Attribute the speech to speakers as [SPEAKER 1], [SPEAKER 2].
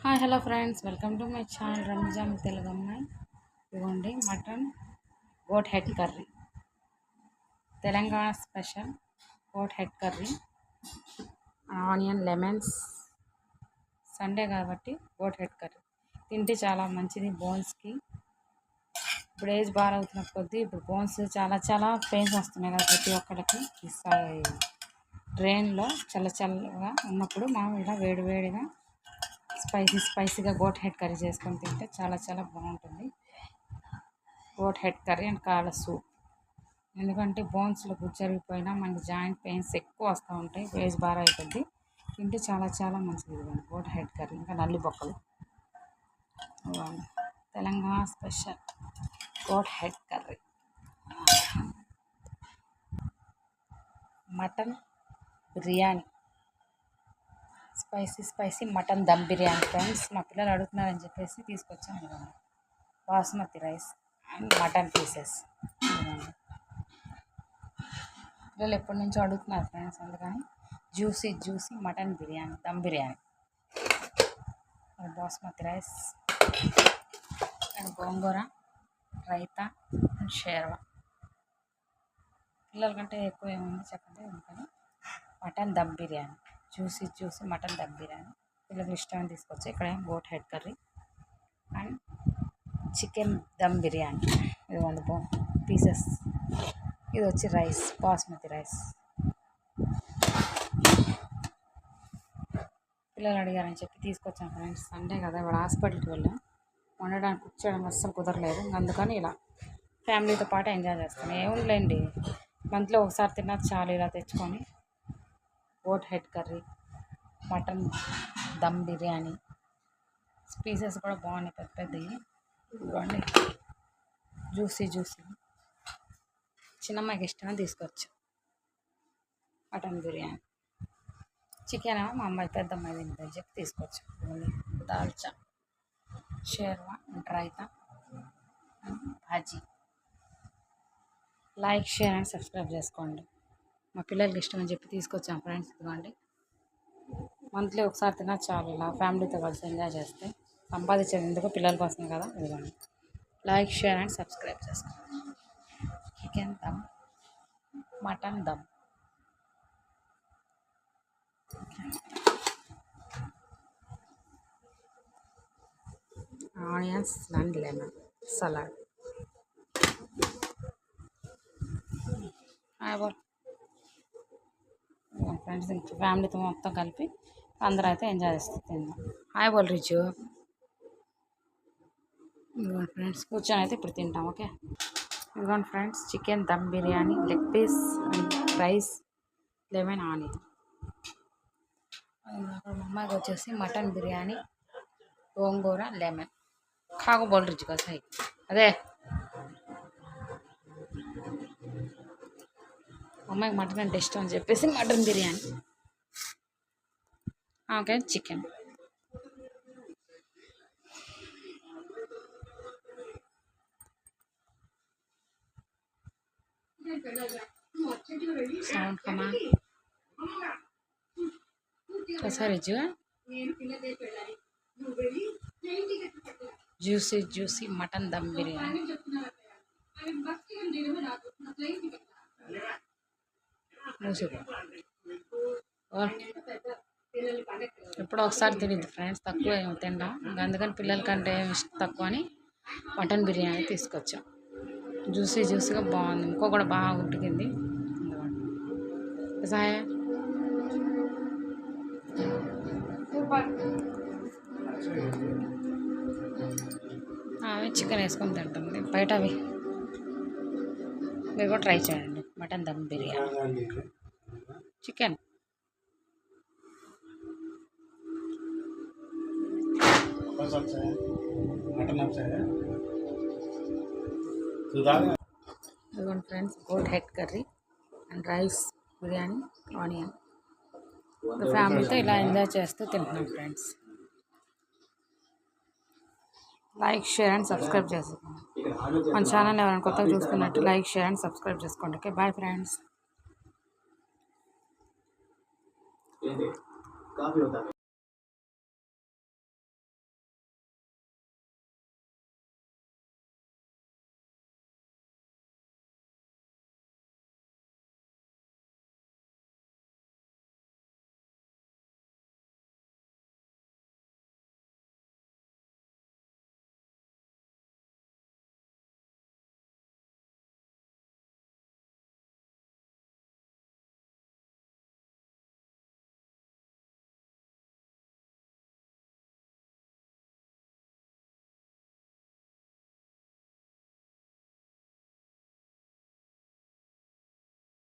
[SPEAKER 1] Hi hello friends, welcome to my channel Ramzan Telugu అమ్మాయి. ఇదిగోండి mutton goat head curry, Telangana special goat head curry, onion lemons. Sunday కాబట్టి goat head curry తింటే చాలా మంచిది బోన్స్కి. ఇప్పుడు ఏజ్ బాగా అవుతున్న కొద్దీ ఇప్పుడు బోన్స్ చాలా పెయిన్స్ వస్తున్నాయి కదా ప్రతి ఒక్కరికి. ట్రైన్లో చల్లగా ఉన్నప్పుడు మనం ఇలా వేడిగా స్పైసీగా గోట్ హెడ్ కర్రీ చేసుకొని తింటే చాలా బాగుంటుంది. గోట్ హెడ్ కర్రీ అండ్ కాళ్ళ సూప్. ఎందుకంటే బోన్స్లో గుజ్జరిగిపోయినా మనకి జాయింట్ పెయిన్స్ ఎక్కువ వస్తూ ఉంటాయి. ఏజ్ బాగా అవుతుంది, తింటే చాలా మంచిది గోట్ హెడ్ కర్రీ. ఇంకా నల్లి బొక్కలు, Telangana special goat head curry. Mutton biryani, spicy mutton dum biryani friends. మా పిల్లలు అడుగుతున్నారని చెప్పేసి తీసుకొచ్చాను. Basmati rice and mutton pieces. పిల్లలు ఎప్పటి నుంచో అడుగుతున్నారు ఫ్రెండ్స్, అందుకని juicy mutton biryani dum biryani, basmati rice and gongura raita and sherwa. పిల్లల కంటే ఎక్కువ ఏముంది చెప్పండి. అందుకని mutton dum biryani, juicy mutton dum biryani పిల్లలు ఇష్టమని తీసుకొచ్చి. ఇక్కడ goat head curry and chicken dum biryani. ఇది 1 పీసెస్. ఇది వచ్చి రైస్, బాస్మతి రైస్. పిల్లలు అడిగారని చెప్పి తీసుకొచ్చాను ఫ్రెండ్స్. సండే కదా, ఇవాళ హాస్పిటల్కి వెళ్ళాం. వండడానికి కూర్చోవడం అస్సలు కుదరలేదు. అందుకని ఇలా ఫ్యామిలీతో పాటు ఎంజాయ్ చేస్తాను. ఏముందిలేండి, మంత్లో ఒకసారి తిన్నా చాలు. ఇలా తెచ్చుకొని goat head curry, mutton dum biryani, pieces కూడా బాగున్నాయి పెద్దవి. ఇవ్వండి జ్యూసీ చిన్నమ్మాయికి ఇష్టమని తీసుకొచ్చా. మటన్ బిర్యానీ, చికెన్ ఏమో మా అమ్మాయి పెద్దమ్మాయి తింటుందని చెప్పి తీసుకొచ్చా. Dalcha, sherwa, raita, bhaji. Like, share and subscribe చేసుకోండి. మా పిల్లలకి ఇష్టం అని చెప్పి తీసుకొచ్చాం ఫ్రెండ్స్. ఇదిగోండి, మంత్లీ ఒకసారి తిన్నా చాలు. ఇలా ఫ్యామిలీతో కలిసి ఎంజాయ్ చేస్తే. సంపాదించేది ఎందుకు, పిల్లల కోసమే కదా. ఇదిగోండి, లైక్, షేర్ అండ్ సబ్స్క్రైబ్ చేసుకోండి. Chicken dum, mutton dum, onions and lemon salad. Friends ఫ్యామిలీతో మొత్తం కలిపి అందరూ అయితే ఎంజాయ్ చేస్తూ తిందాం. హాయ్ బోల్ రిచు. ఇదిగోండి ఫ్రెండ్స్, కూర్చొని అయితే ఇప్పుడు తింటాం. ఓకే, ఇదిగోండి friends, chicken dum biryani, leg piece and rice, lemon onion. మా అమ్మాయికి వచ్చేసి మటన్ బిర్యానీ, గోంగూర లెమన్. ఖాగో బోల్ రిచు కదా సై అదే. అమ్మాయికి మటన్ అంటే ఇష్టం అని చెప్పేసి mutton biryani. Okay, chicken. Sound కమా ఒకసారి జ్యూసీ మటన్ దమ్ బిర్యానీ. ఎప్పుడో ఒకసారి తినేది ఫ్రెండ్స్, తక్కువ ఏమో తింటాం. అందుకని పిల్లలకంటే తక్కువ అని మటన్ బిర్యానీ తీసుకొచ్చాం. జ్యూసీగా బాగుంది. ఇంకో కూడా బాగా ఉడికింది. సాయ చికెన్ వేసుకొని తింటుంది బయట. అవి మీరు కూడా ట్రై చేయండి. Mutton dum biryani, chicken. ఇదిగోండి friends, goat head curry and rice, biryani, onion. ఫ్యామిలీతో ఇలా ఎంజాయ్ చేస్తూ తింటున్నాం friends. Like, share and subscribe చేసుకోండి. మన ఛానల్ ఎవరైనా కొత్తగా చూస్తున్నట్టు లైక్, షేర్ అండ్ సబ్స్క్రైబ్ చేసుకోండి. Okay, bye friends.